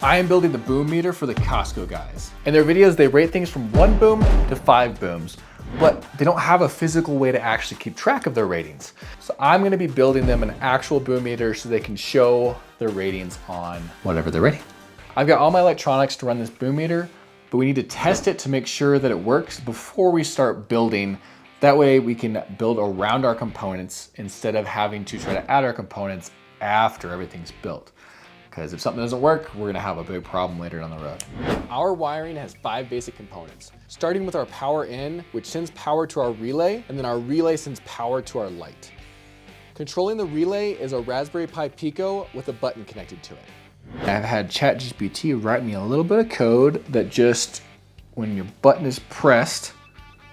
I am building the boom meter for the Costco guys. In their videos, they rate things from 1 boom to 5 booms, but they don't have a physical way to actually keep track of their ratings. So I'm gonna be building them an actual boom meter so they can show their ratings on whatever they're rating. I've got all my electronics to run this boom meter, but we need to test it to make sure that it works before we start building. That way we can build around our components instead of having to try to add our components after everything's built. Because if something doesn't work, we're gonna have a big problem later down the road. Our wiring has 5 basic components, starting with our power in, which sends power to our relay, and then our relay sends power to our light. Controlling the relay is a Raspberry Pi Pico with a button connected to it. I've had ChatGPT write me a little bit of code that just, when your button is pressed,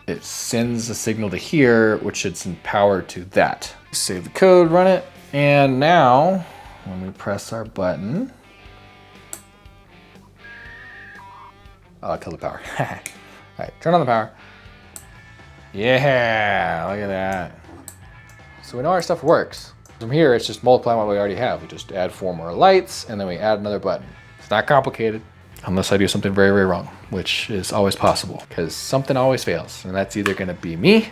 it sends a signal to here, which should send power to that. Save the code, run it, and now, when we press our button, I'll kill the power. All right, turn on the power. Yeah, look at that. So we know our stuff works. From here, it's just multiplying what we already have. We just add 4 more lights and then we add another button. It's not complicated, unless I do something very, very wrong, which is always possible because something always fails. And that's either gonna be me,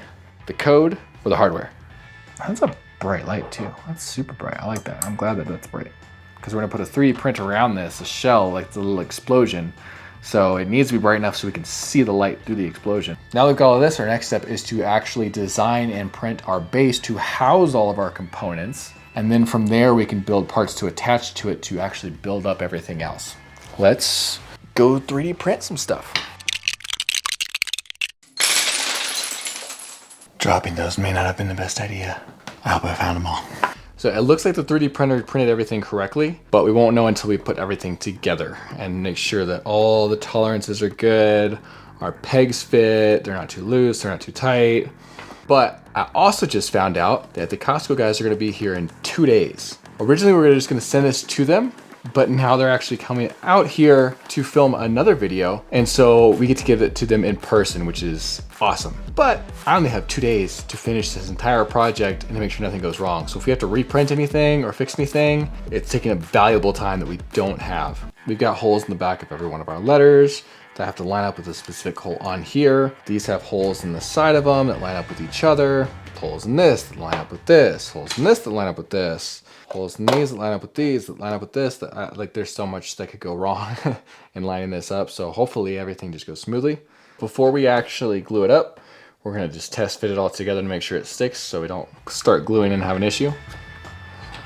the code, or the hardware. That's a bright light too. That's super bright. I like that. I'm glad that that's bright because we're gonna put a 3D print around this, a shell, like the little explosion. So it needs to be bright enough so we can see the light through the explosion. Now we've got all of this, our next step is to actually design and print our base to house all of our components. And then from there, we can build parts to attach to it to actually build up everything else. Let's go 3D print some stuff. Dropping those may not have been the best idea. I hope I found them all. So it looks like the 3D printer printed everything correctly, but we won't know until we put everything together and make sure that all the tolerances are good, our pegs fit, they're not too loose, they're not too tight. But I also just found out that the Costco guys are gonna be here in 2 days. Originally, we were just gonna send this to them, but now they're actually coming out here to film another video. And so we get to give it to them in person, which is awesome. But I only have 2 days to finish this entire project and to make sure nothing goes wrong. So if we have to reprint anything or fix anything, it's taking a valuable time that we don't have. We've got holes in the back of every one of our letters that have to line up with a specific hole on here. These have holes in the side of them that line up with each other. Holes in this that line up with this. Holes in this that line up with this. Holes in these that line up with these, that line up with this, that like there's so much that could go wrong in lining this up. So hopefully everything just goes smoothly. Before we actually glue it up, we're gonna just test fit it all together to make sure it sticks so we don't start gluing and have an issue.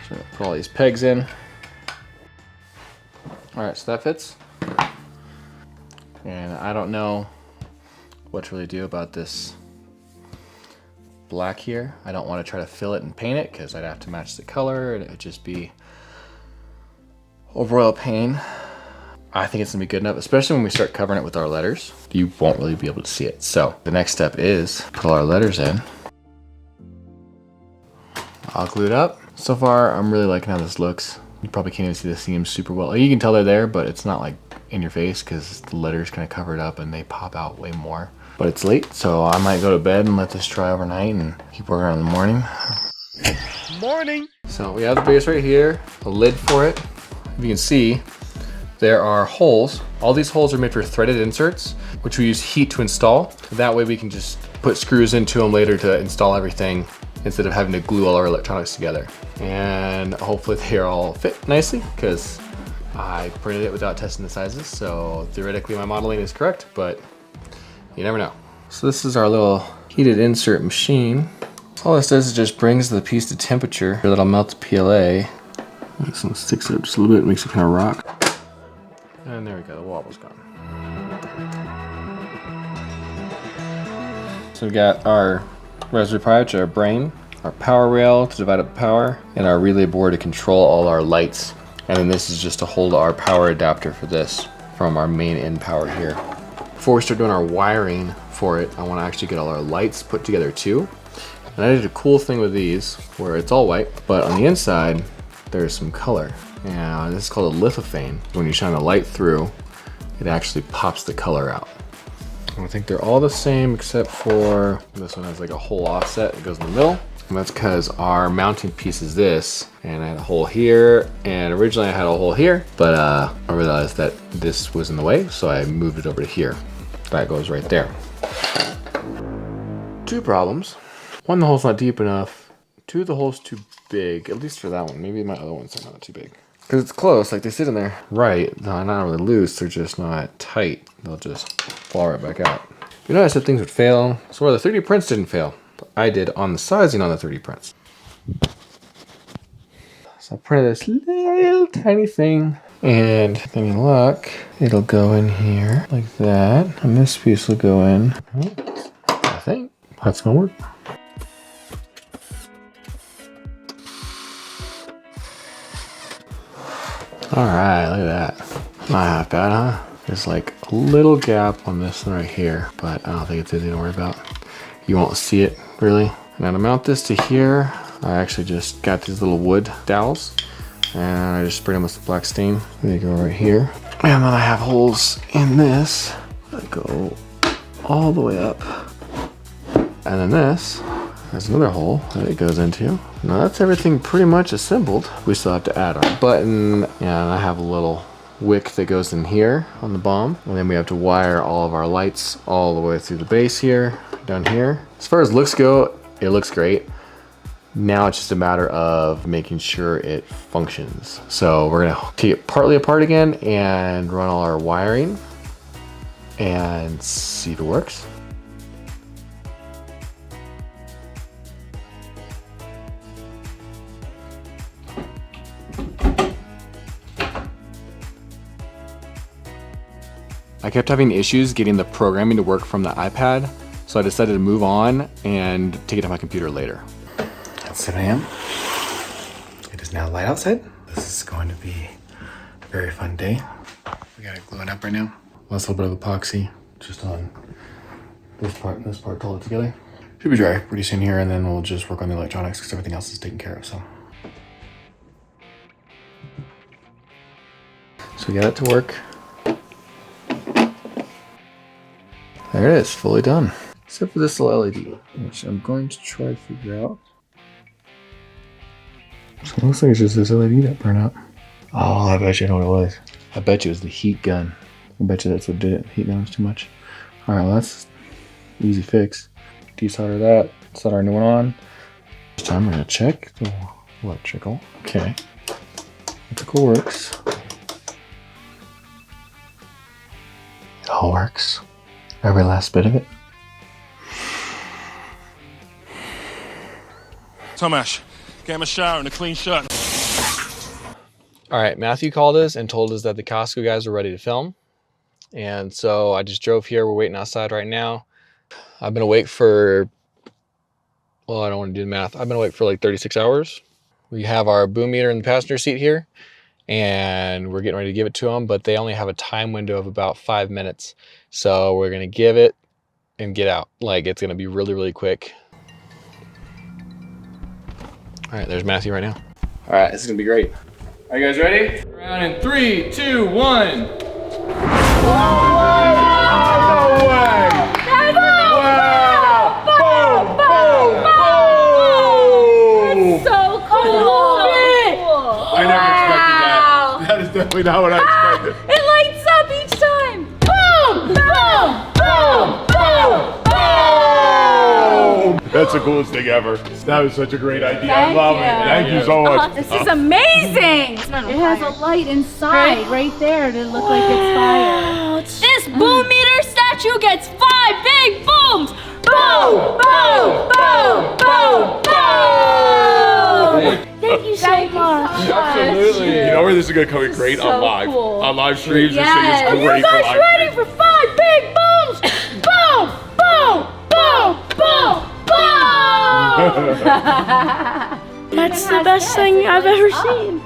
So put all these pegs in. All right, so that fits. And I don't know what to really do about this black here. I don't want to try to fill it and paint it because I'd have to match the color and it would just be overall pain. I think it's gonna be good enough, especially when we start covering it with our letters. You won't really be able to see it. So the next step is put all our letters in. I'll glue it up. So far, I'm really liking how this looks. You probably can't even see the seams super well. You can tell they're there, but it's not like in your face because the letters kind of cover it up and they pop out way more. But it's late, so I might go to bed and let this dry overnight and keep working on it in the morning. Morning! So we have the base right here, a lid for it. If you can see, there are holes. All these holes are made for threaded inserts, which we use heat to install. That way we can just put screws into them later to install everything instead of having to glue all our electronics together. And hopefully they all fit nicely because I printed it without testing the sizes. So theoretically my modeling is correct, but you never know. So this is our little heated insert machine. All this does is just brings the piece to temperature. That'll melt the PLA. This one sticks up just a little bit, makes it kind of rock. And there we go, the wobble's gone. So we've got our Raspberry Pi, which is our brain, our power rail to divide up the power, and our relay board to control all our lights. And then this is just to hold our power adapter for this from our main in power here. Before we start doing our wiring for it, I want to actually get all our lights put together too. And I did a cool thing with these where it's all white, but on the inside, there's some color. And this is called a lithophane. When you shine a light through, it actually pops the color out. And I think they're all the same except for this one has like a whole offset that goes in the middle. And that's because our mounting piece is this, and I had a hole here, and originally I had a hole here, but I realized that this was in the way, so I moved it over to here. That goes right there. 2 problems. 1, the hole's not deep enough. 2, the hole's too big, at least for that one. Maybe my other ones are not too big. Because it's close, like they sit in there right. They're not really loose, they're just not tight. They'll just fall right back out. You know I said things would fail? So where the 3D prints didn't fail, but I did on the sizing on the 3D prints. So I printed this little tiny thing, and if any luck, it'll go in here like that. And this piece will go in. I think that's gonna work. All right, look at that. Not half bad, huh? There's like a little gap on this one right here, but I don't think it's anything to worry about. You won't see it really. Now to mount this to here, I actually just got these little wood dowels and I just sprayed them with some black stain. They go right here. And then I have holes in this that go all the way up. And then this has another hole that it goes into. Now that's everything pretty much assembled. We still have to add our button, and I have a little wick that goes in here on the bomb. And then we have to wire all of our lights all the way through the base here, down here. As far as looks go, it looks great. Now it's just a matter of making sure it functions. So we're gonna take it partly apart again and run all our wiring and see if it works. I kept having issues getting the programming to work from the iPad, so I decided to move on and take it to my computer later. It's 7 a.m. It is now light outside. This is going to be a very fun day. We got it gluing up right now. Last little bit of epoxy just on this part and this part to hold it together. Should be dry pretty soon here, and then we'll just work on the electronics because everything else is taken care of. So we got it to work. There it is, fully done. Except for this little LED, which I'm going to try to figure out. So it looks like it's just this LED that burned out. Oh, I bet you know what it was. I bet you it was the heat gun. I bet you that's what did it. Heat gun was too much. All right, well that's easy fix. Desolder that, solder our new one on. This time we're gonna check the electrical. Okay, electrical works. It all works. Every last bit of it. Tomasz, get him a shower and a clean shirt. All right, Matthew called us and told us that the Costco guys were ready to film. And so I just drove here. We're waiting outside right now. I've been awake for, well, I don't want to do the math. I've been awake for like 36 hours. We have our boom meter in the passenger seat here, and we're getting ready to give it to them, but they only have a time window of about 5 minutes. So we're gonna give it and get out. Like, it's gonna be really, really quick. All right, there's Matthew right now. All right, this is gonna be great. Are you guys ready? Around in 3, 2, 1. No way! Wow! Boom! Boom! Boom! That's so cool! I never expected that. That is definitely not what I expected. It lights up each time! Boom! Boom! Boom! Boom! Boom! That's the coolest thing ever. That was such a great idea. I Thank love you. it. Thank you so much. This is amazing! It has a light inside, right there, to look like it's fire. This boom meter statue gets 5 big booms! Boom! Boom! Boom! Boom! Boom! Thank you so much. Absolutely. You know where this is going to come in great? So on live. cool. On live streams, Yes. this Are thing is you great for guys live ready for 5 big booms? Boom! Boom! Boom! Boom! Boom! That's the best thing I've ever seen.